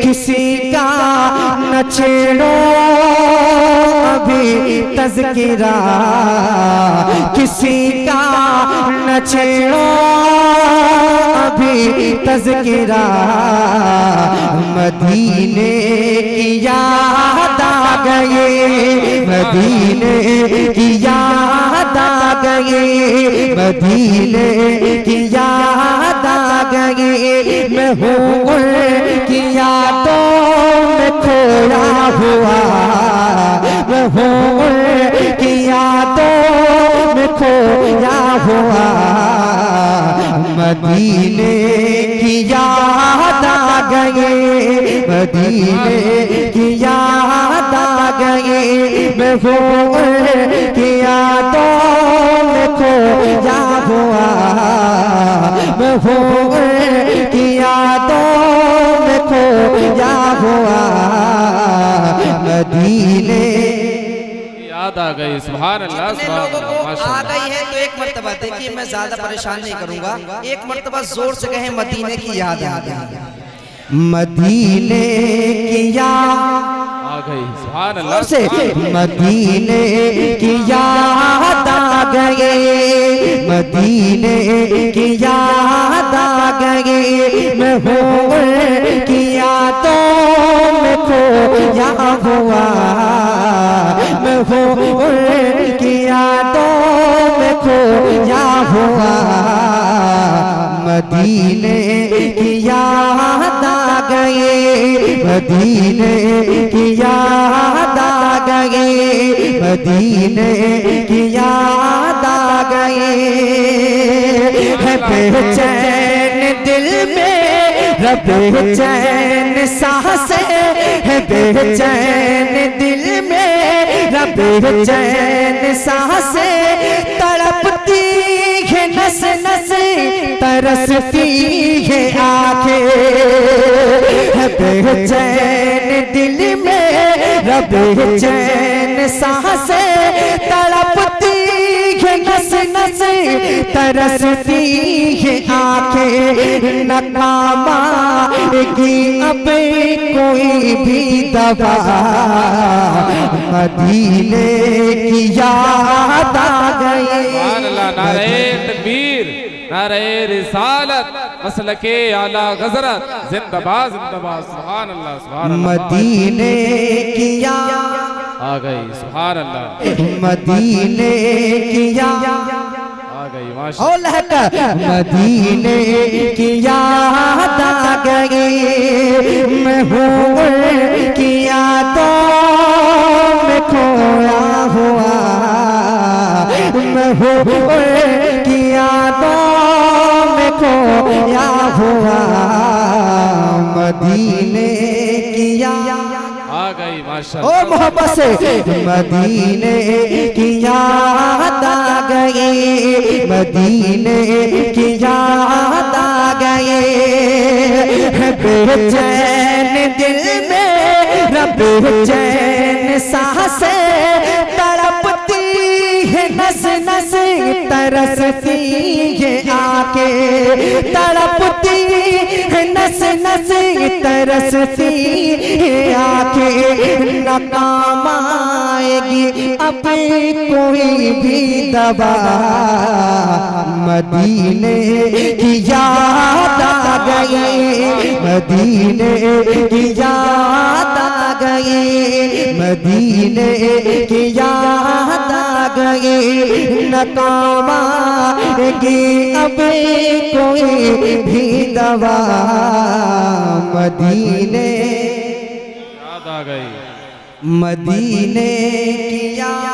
किसी का न छेड़ो अभी तज़किरा, किसी का न छेड़ो अभी तज़किरा। मदीने की याद आ गई, मदीने की याद आ गई, मदीने की याद आ गई। मैं हूँ की यादों में खोया हुआ, मैं हूँ की यादों में खोया हुआ। मदीने की याद आ गई, मदीने की याद आ गई। मैं हूँ की यादों में खोया हुआ, मैं हूँ की यादों में खोया हुआ। मदीने याद आ गई। सुभान अल्लाह, सुभान अल्लाह। आ गई है तो एक मर्तबा देखिए, मैं ज्यादा परेशान नहीं करूंगा, एक मर्तबा जोर से कहें मदीने की याद आ गई, मदीने की याद आ गई। सुभान अल्लाह से मदीने की याद आ गई, मदीने की याद आ गई। मैं हूँ की यादों में खोया हुआ, मैं हूँ की यादों में खोया हुआ। मदीने की याद आ गई, मदीने की याद आ गई, मदीने की याद आ गई। है बेचैन दिल में बेचैन सांसें, है बेचैन दिल में बेचैन सांसें। तड़पती है नस नस, तरसती है आंखें, है बेचैन दिल में बेचैन सांसें। तड़पती है नस नस, तरसती है आंखें। न काम आएगी अब कोई भी दवा, मदीने की याद आ गई। नारे तकबीर, नारे रिसालत, मसलके आला गजरत, जिंदाबाद जिंदाबाद। सुभान अल्लाह, सुभान अल्लाह। मदीने की याद आ गई। सुभान अल्लाह, मदीने की याद आ गई। माशाअल्लाह, मदीने की याद आ गई। मैं हूँ की यादों में खोया हुआ, मैं हूँ की यादों में खोया हुआ। मदीने की याद आ गई। ओ माशाअल्लाह, मोहब्बत से मदीने की याद आ गई, मदीने की याद आ गई। बेचैन दिल में बेचैन सांसें। तड़पती है नस नस, तरसती है आंखें। तड़पती है नस नस, तरसती है आंखें। न काम आएगी अब कोई भी दवा, मदीने की याद आ गई, मदीने की याद आ गई, मदीने की याद आ गई। न काम आएगी अब कोई भी दवा, मदीने याद आ गई, मदीने की याद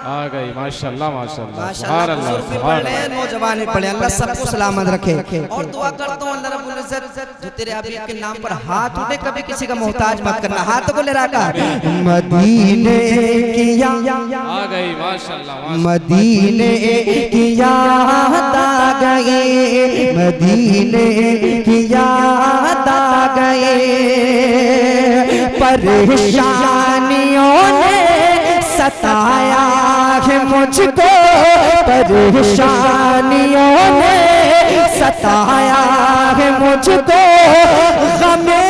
आ गई। माशाअल्लाह, माशाअल्लाह, सुभान माशाअल्लाह। अल्लाह, बुजुर्ग भी सुभान पढ़ रहे हैं, नौजवान भी पढ़े, अल्लाह सबको सलामत रखे। और दुआ करता हूँ अल्लाह रब्बुल इज्जत जो तेरे हबीब के नाम पर हाथ उठे, कभी किसी का मोहताज मत करना। हाथ को ले रखा, मदीने की याद आ गई। माशाअल्लाह, मदीने की याद आ गई, मदीने की याद आ गई। परेशानियों ने सताया है मुझको, परेशानियों ने सताया है मुझको। गमे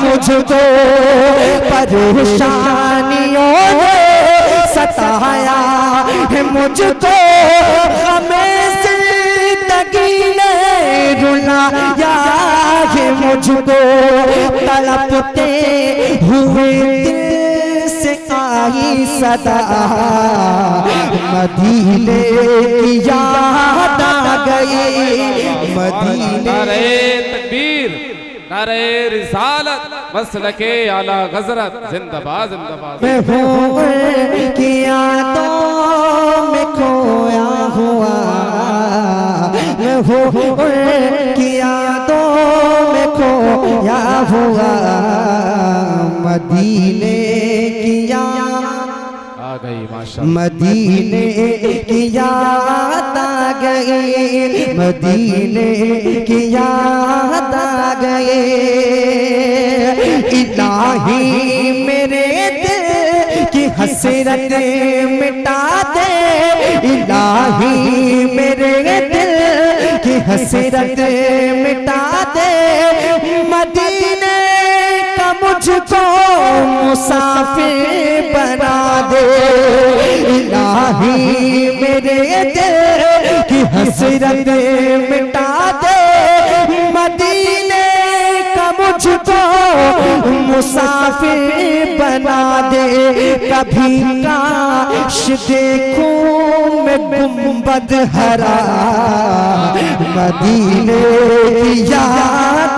मुझको परेशानियों ने सताया है मुझको, हमें जिंदगी ने रुलाया है मुझको, तड़पते हुए दिल से आई सदा, मदीने की याद आ गई, मदीने। नारे तकबीर, नारे रिसालत, मसलके आला गजरत, जिंदाबाद जिंदाबाद। मैं हूँ कि यादों में खोया हुआ, मैं हूँ कि यादों में खोया हुआ, मदीने की याद आ गई माशाअल्लाह, मदीने की याद आ गई, मदीने की याद आ गई। इलाही मेरे दिल की हसरत मिटा दे, इलाही मेरे दिल की हसरत मिटा दे, मदीने का मुझको मुसाफिर बना दे, इलाही मेरे दिल की हसरत मिटा दे, मदीने का मुझको मुसाफिर बना दे। कभी काश देखूं मैं गुंबद हरा, मदीने की याद।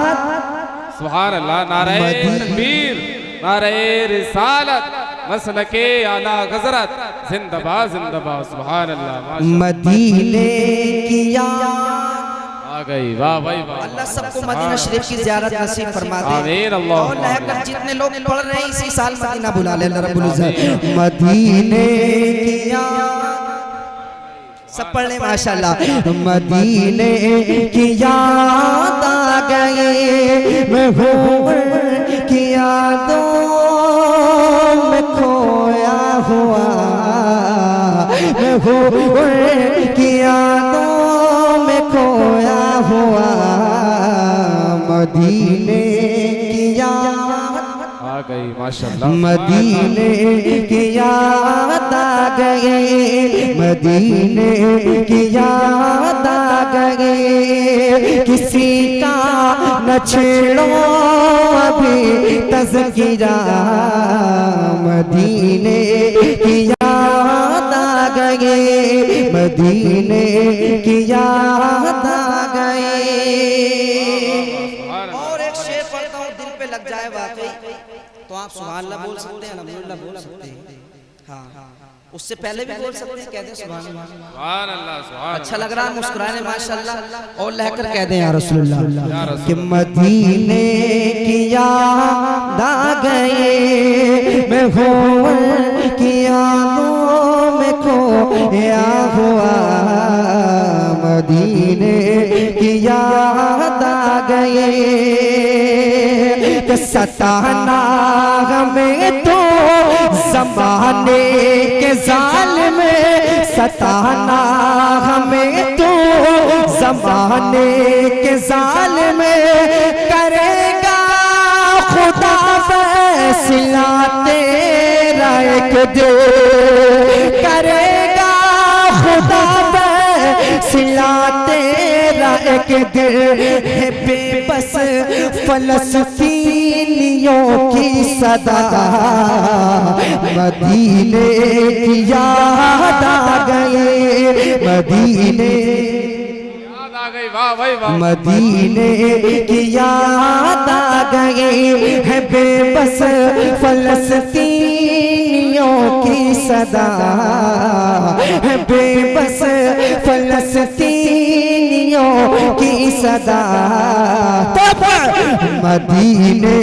सुभान अल्लाह, नारे तकबीर, नारे रिसालत, मसलके आला गजरत, जिंदाबाद जिंदाबाद। सुभान अल्लाह, मदीने की याद आ गई, वाह भाई वाह। अल्लाह सबको मदीना शरीफ की ज़ियारत नसीब फरमा दे। आमीन अल्लाह। और लहकर जितने लोग पढ़ रहे हैं इसी साल मदीना बुला ले अल्लाह रब्बुल इज्जत। मदीने की याद सब पढ़ने माशाल्लाह। मदीने की याद आ गई, मैं हूँ की यादों में खोया हुआ, मैं हूँ की यादों में खोया हुआ, मदीने की याद आ गई माशाअल्लाह, मदीने की याद आ गई, मदीने की याद आ गई। किसी का न छेड़ो अभी तज़किरा, मदीने की याद आ गई, मदीने की याद आ गई। और एक शेर पढ़ता हूँ, दिल पे लग जाए वाकई तो आप सुभान अल्लाह बोल सकते हैं, अल्हम्दुलिल्लाह बोल सकते हैं। हाँ, उससे पहले भी बोल सकते हैं, कह दें सुभान अल्लाह। सुभान अल्लाह, सुभान अच्छा लग रहा है मुस्कुराने माशाअल्लाह। और लहकर कह दें या रसूलुल्लाह या रसूल। कि मदीने की याद आ गई, मैं हूँ की यादों में खोया हुआ, मदीने की याद आ गई। कि सताना हमें तो ज़माने के ज़ालिम, सताना हमें तो ज़माने के ज़ालिम, करेगा खुदा फैसला तेरा एक दिन, करेगा खुदा फैसला तेरा एक दिन। है बेबस फलस्तीनियों की सदा, मदीने की याद आ गई, मदीने याद आ गई, वाह भाई वाह। मदीने की याद आ गई। है बेबस फलस्तीनियों की सदा, है बेबस फलस्तीनियों की सदा। मदीने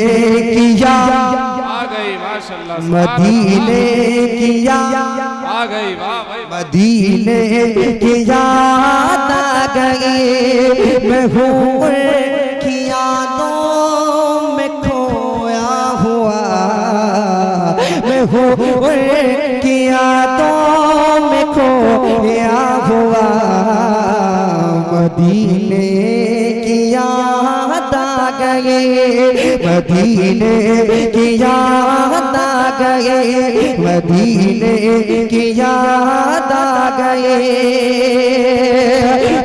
की याद आ गई माशाअल्लाह, मदीने की याद आ गई, वाह भाई। मदीने की याद आ गई, मैं हूँ की यादों में खोया हुआ, मैं हूँ की यादों में खोया हुआ, मदीने की याद आ गई। गए, मदीने की याद आ गए, मदीने की याद आ गए।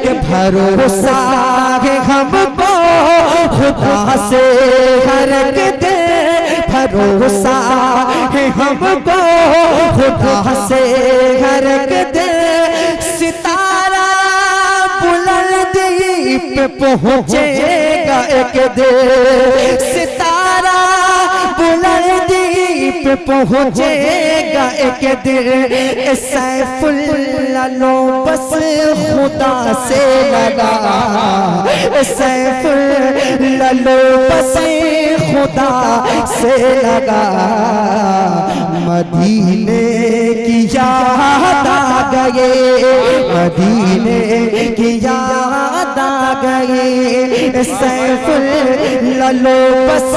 कि भरोसा है हमको खुदा से हर एक दे, भरोसा है हमको खुदा से हर एक दे। सितारा बुलंदी पे पहुँचेगा एक दिन, सितारा बुलंदी पे पहुँचेगा एक दिन। सैफुल्लाह लो बस खुदा से लगा, सैफुल्लाह लो बस खुदा से लगा। मदीने की याद आ गए, मदीने की याद आ गए। सैफुल्लाह लो बस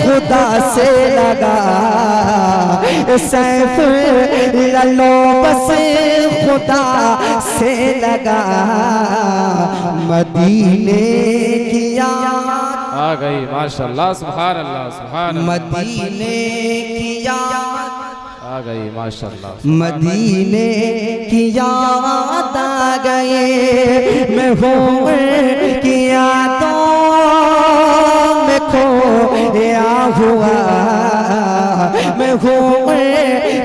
खुदा से लगा, सैफुल्लाह लो बस खुदा से लगा। मदीने की याद आ गई माशाल्लाह सुभान अल्लाह सुभान अल्लाह। मदीने की याद आ गई माशाल्लाह। मदीने की याद आ गए, मैं हूँ की यादों में खोया हुआ, मैं हूँ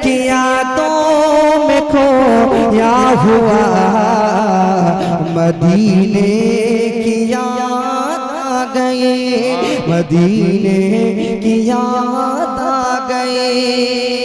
की यादों में खोया हुआ। मदीने की याद आ गए, मदीने की याद आ गए।